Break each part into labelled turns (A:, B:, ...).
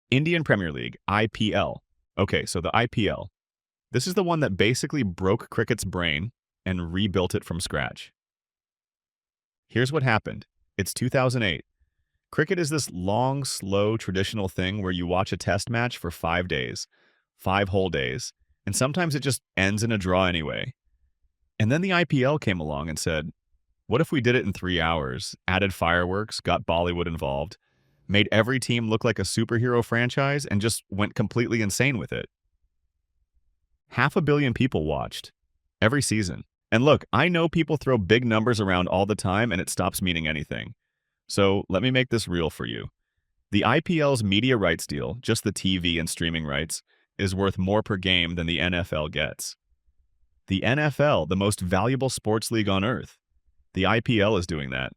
A: Indian Premier League, IPL. Okay, so the IPL. This is the one that basically broke cricket's brain and rebuilt it from scratch. Here's what happened. It's 2008. Cricket is this long, slow, traditional thing where you watch a test match for 5 days, 5 whole days, and sometimes it just ends in a draw anyway. And then the IPL came along and said, what if we did it in 3 hours, added fireworks, got Bollywood involved, made every team look like a superhero franchise, and just went completely insane with it? 500 million people watched every season. And look, I know people throw big numbers around all the time and it stops meaning anything. So let me make this real for you. The IPL's media rights deal, just the TV and streaming rights, is worth more per game than the NFL gets. The NFL, the most valuable sports league on earth. The IPL is doing that.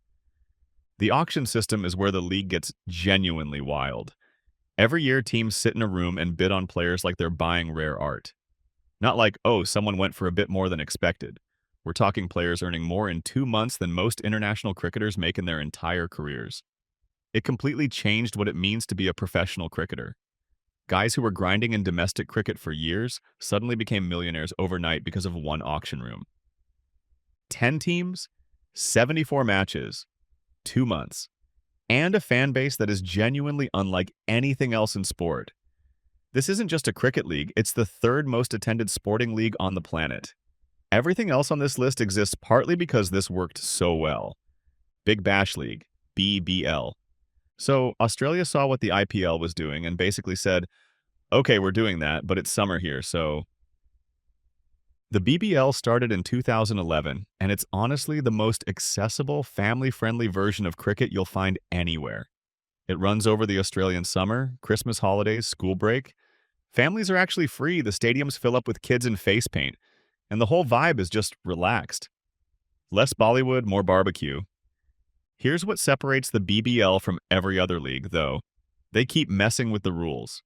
A: The auction system is where the league gets genuinely wild. Every year, teams sit in a room and bid on players like they're buying rare art. Not like, oh, someone went for a bit more than expected. We're talking players earning more in 2 months than most international cricketers make in their entire careers. It completely changed what it means to be a professional cricketer. Guys who were grinding in domestic cricket for years suddenly became millionaires overnight because of one auction room. 10 teams, 74 matches, 2 months, and a fan base that is genuinely unlike anything else in sport. This isn't just a cricket league, it's the third most attended sporting league on the planet. Everything else on this list exists partly because this worked so well. Big Bash League, BBL. So Australia saw what the IPL was doing and basically said, okay, we're doing that, but it's summer here, so... The BBL started in 2011, and it's honestly the most accessible, family-friendly version of cricket you'll find anywhere. It runs over the Australian summer, Christmas holidays, school break. Families are actually free, the stadiums fill up with kids in face paint, and the whole vibe is just relaxed. Less Bollywood, more barbecue. Here's what separates the BBL from every other league, though. They keep messing with the rules.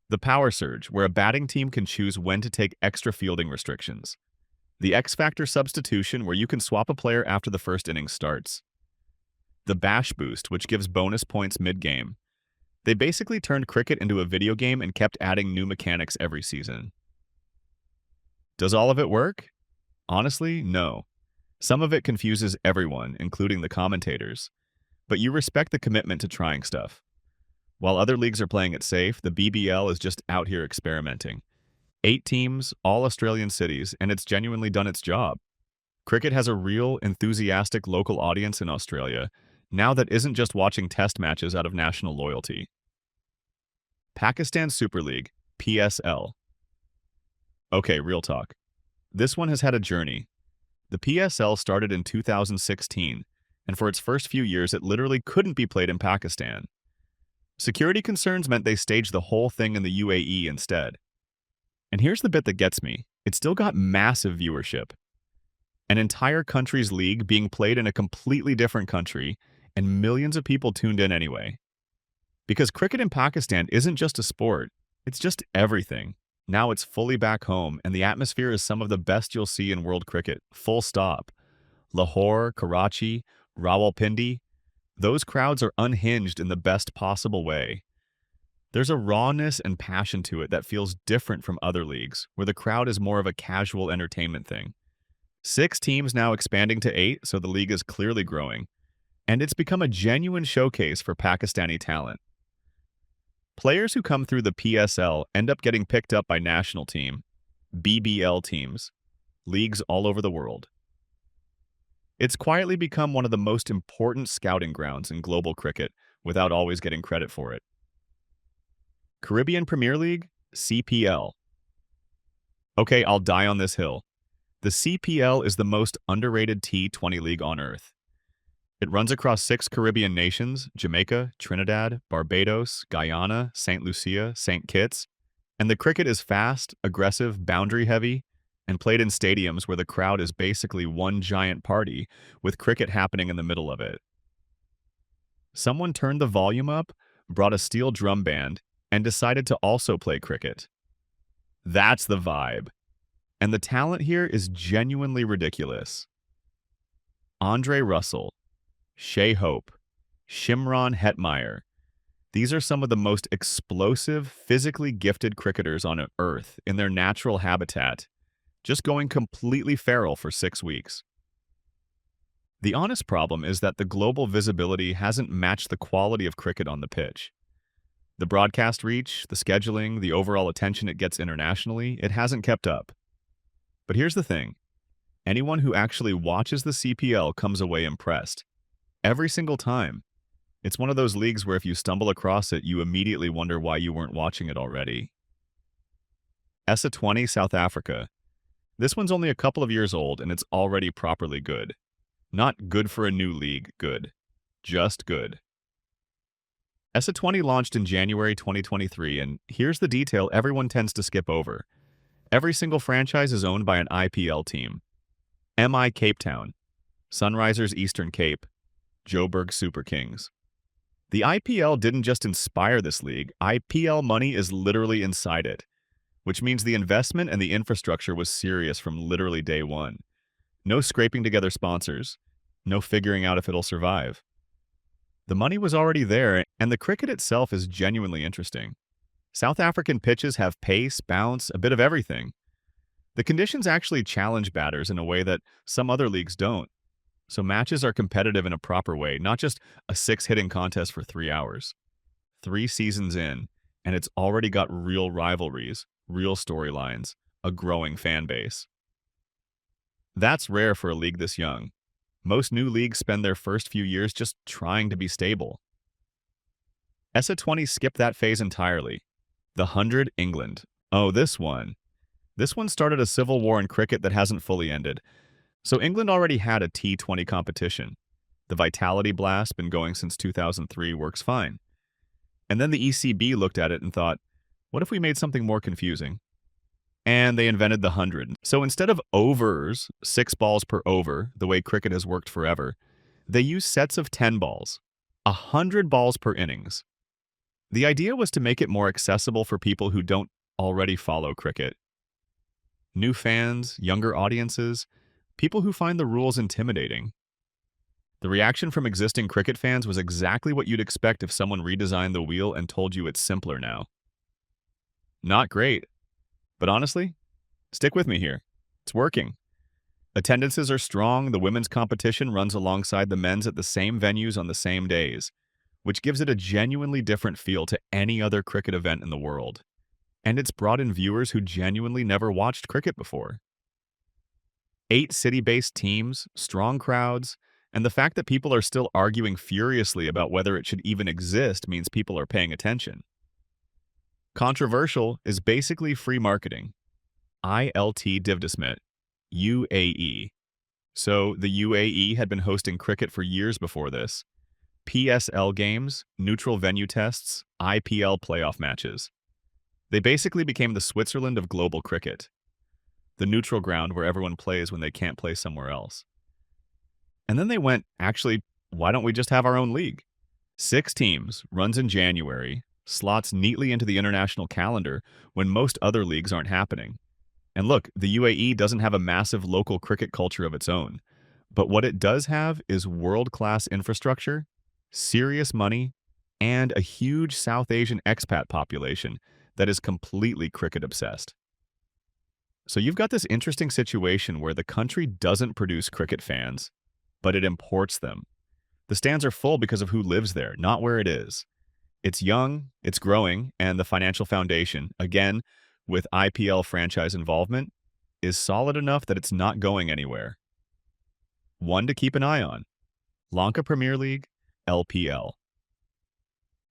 A: The power surge, where a batting team can choose when to take extra fielding restrictions. The X-Factor substitution, where you can swap a player after the first inning starts. The Bash Boost, which gives bonus points mid-game. They basically turned cricket into a video game and kept adding new mechanics every season. Does all of it work? Honestly, no. Some of it confuses everyone, including the commentators. But you respect the commitment to trying stuff. While other leagues are playing it safe, the BBL is just out here experimenting. 8 teams, all Australian cities, and it's genuinely done its job. Cricket has a real, enthusiastic local audience in Australia, now that isn't just watching test matches out of national loyalty. Pakistan Super League, PSL. Okay, real talk. This one has had a journey. The PSL started in 2016, and for its first few years it literally couldn't be played in Pakistan. Security concerns meant they staged the whole thing in the UAE instead. And here's the bit that gets me. It still got massive viewership. An entire country's league being played in a completely different country, and millions of people tuned in anyway. Because cricket in Pakistan isn't just a sport, it's just everything. Now it's fully back home, and the atmosphere is some of the best you'll see in world cricket, full stop. Lahore, Karachi, Rawalpindi, those crowds are unhinged in the best possible way. There's a rawness and passion to it that feels different from other leagues, where the crowd is more of a casual entertainment thing. 6 teams now expanding to 8, so the league is clearly growing. And it's become a genuine showcase for Pakistani talent. Players who come through the PSL end up getting picked up by national team, BBL teams, leagues all over the world. It's quietly become one of the most important scouting grounds in global cricket without always getting credit for it. Caribbean Premier League, CPL. Okay, I'll die on this hill. The CPL is the most underrated T20 league on earth. It runs across 6 Caribbean nations, Jamaica, Trinidad, Barbados, Guyana, St. Lucia, St. Kitts, and the cricket is fast, aggressive, boundary-heavy, and played in stadiums where the crowd is basically one giant party, with cricket happening in the middle of it. Someone turned the volume up, brought a steel drum band, and decided to also play cricket. That's the vibe. And the talent here is genuinely ridiculous. Andre Russell, Shea Hope, Shimron Hetmeyer. These are some of the most explosive, physically gifted cricketers on Earth in their natural habitat, just going completely feral for 6 weeks. The honest problem is that the global visibility hasn't matched the quality of cricket on the pitch. The broadcast reach, the scheduling, the overall attention it gets internationally, it hasn't kept up. But here's the thing. Anyone who actually watches the CPL comes away impressed. Every single time. It's one of those leagues where if you stumble across it, you immediately wonder why you weren't watching it already. T20 South Africa. This one's only a couple of years old and it's already properly good. Not good for a new league, good. Just good. T20 launched in January 2023, and here's the detail everyone tends to skip over. Every single franchise is owned by an IPL team. MI Cape Town, Sunrisers Eastern Cape, Joburg Super Kings. The IPL didn't just inspire this league, IPL money is literally inside it, which means the investment and the infrastructure was serious from literally day one. No scraping together sponsors, no figuring out if it'll survive. The money was already there, and the cricket itself is genuinely interesting. South African pitches have pace, bounce, a bit of everything. The conditions actually challenge batters in a way that some other leagues don't. So matches are competitive in a proper way, not just a six-hitting contest for 3 hours. 3 seasons in, and it's already got real rivalries, real storylines, a growing fan base. That's rare for a league this young. Most new leagues spend their first few years just trying to be stable. T20 skipped that phase entirely. The 100 England. Oh, this one. This one started a civil war in cricket that hasn't fully ended. So England already had a T20 competition. The Vitality Blast, been going since 2003, works fine. And then the ECB looked at it and thought, what if we made something more confusing? And they invented the 100. So instead of overs, 6 balls per over, the way cricket has worked forever, they use sets of 10 balls, 100 balls per innings. The idea was to make it more accessible for people who don't already follow cricket. New fans, younger audiences, people who find the rules intimidating. The reaction from existing cricket fans was exactly what you'd expect if someone redesigned the wheel and told you it's simpler now. Not great. But honestly, stick with me here. It's working. Attendances are strong, the women's competition runs alongside the men's at the same venues on the same days, which gives it a genuinely different feel to any other cricket event in the world. And it's brought in viewers who genuinely never watched cricket before. 8 city-based teams, strong crowds, and the fact that people are still arguing furiously about whether it should even exist means people are paying attention. Controversial is basically free marketing. ILT Divdesmet, UAE. So the UAE had been hosting cricket for years before this. PSL games, neutral venue tests, IPL playoff matches. They basically became the Switzerland of global cricket. The neutral ground where everyone plays when they can't play somewhere else. And then they went, actually, why don't we just have our own league? 6 teams, runs in January, slots neatly into the international calendar when most other leagues aren't happening. And look, the UAE doesn't have a massive local cricket culture of its own. But what it does have is world-class infrastructure, serious money, and a huge South Asian expat population that is completely cricket-obsessed. So you've got this interesting situation where the country doesn't produce cricket fans, but it imports them. The stands are full because of who lives there, not where it is. It's young, it's growing, and the financial foundation, again, with IPL franchise involvement, is solid enough that it's not going anywhere. One to keep an eye on. Lanka Premier League, LPL.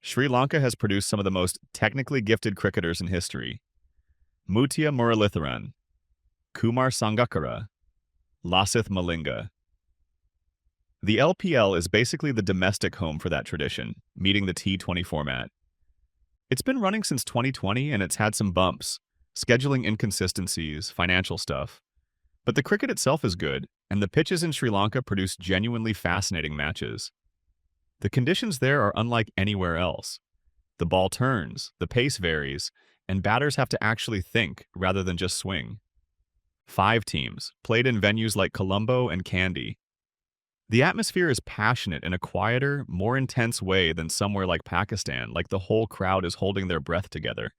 A: Sri Lanka has produced some of the most technically gifted cricketers in history. Mutia Muralitharan, Kumar Sangakkara, Lasith Malinga. The LPL is basically the domestic home for that tradition, meeting the T20 format. It's been running since 2020 and it's had some bumps, scheduling inconsistencies, financial stuff. But the cricket itself is good, and the pitches in Sri Lanka produce genuinely fascinating matches. The conditions there are unlike anywhere else. The ball turns, the pace varies, and batters have to actually think rather than just swing. 5 teams, played in venues like Colombo and Kandy. The atmosphere is passionate in a quieter, more intense way than somewhere like Pakistan, like the whole crowd is holding their breath together.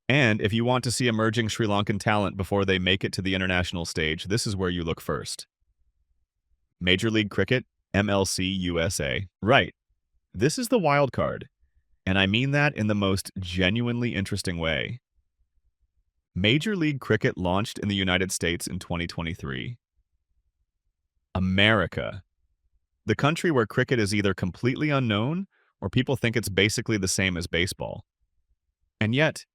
A: And if you want to see emerging Sri Lankan talent before they make it to the international stage, this is where you look first. Major League Cricket, MLC USA. Right. This is the wild card, and I mean that in the most genuinely interesting way. Major League Cricket launched in the United States in 2023. America, the country where cricket is either completely unknown or people think it's basically the same as baseball. And yet,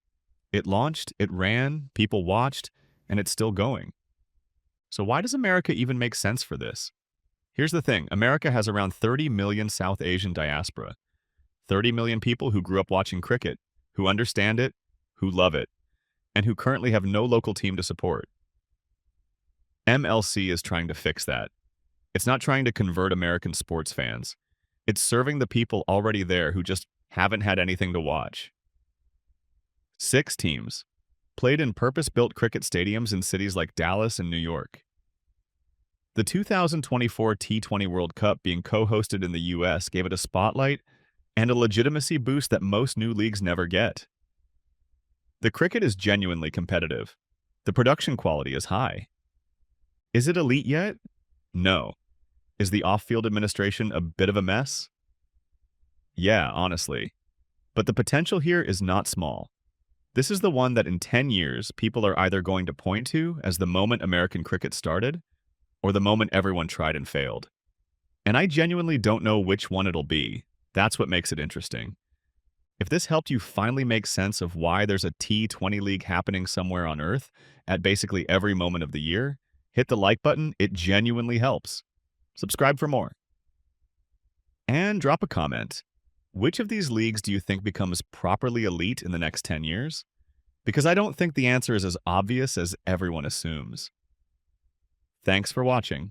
A: it launched, it ran, people watched, and it's still going. So why does America even make sense for this? Here's the thing. America has around 30 million South Asian diaspora. 30 million people who grew up watching cricket, who understand it, who love it, and who currently have no local team to support. MLC is trying to fix that. It's not trying to convert American sports fans. It's serving the people already there who just haven't had anything to watch. 6 teams played in purpose-built cricket stadiums in cities like Dallas and New York. The 2024 T20 World Cup being co-hosted in the US gave it a spotlight and a legitimacy boost that most new leagues never get. The cricket is genuinely competitive. The production quality is high. Is it elite yet? No. Is the off-field administration a bit of a mess? Yeah, honestly. But the potential here is not small. This is the one that in 10 years, people are either going to point to as the moment American cricket started, or the moment everyone tried and failed. And I genuinely don't know which one it'll be. That's what makes it interesting. If this helped you finally make sense of why there's a T20 league happening somewhere on Earth at basically every moment of the year, hit the like button. It genuinely helps. Subscribe for more. And drop a comment. Which of these leagues do you think becomes properly elite in the next 10 years? Because I don't think the answer is as obvious as everyone assumes. Thanks for watching.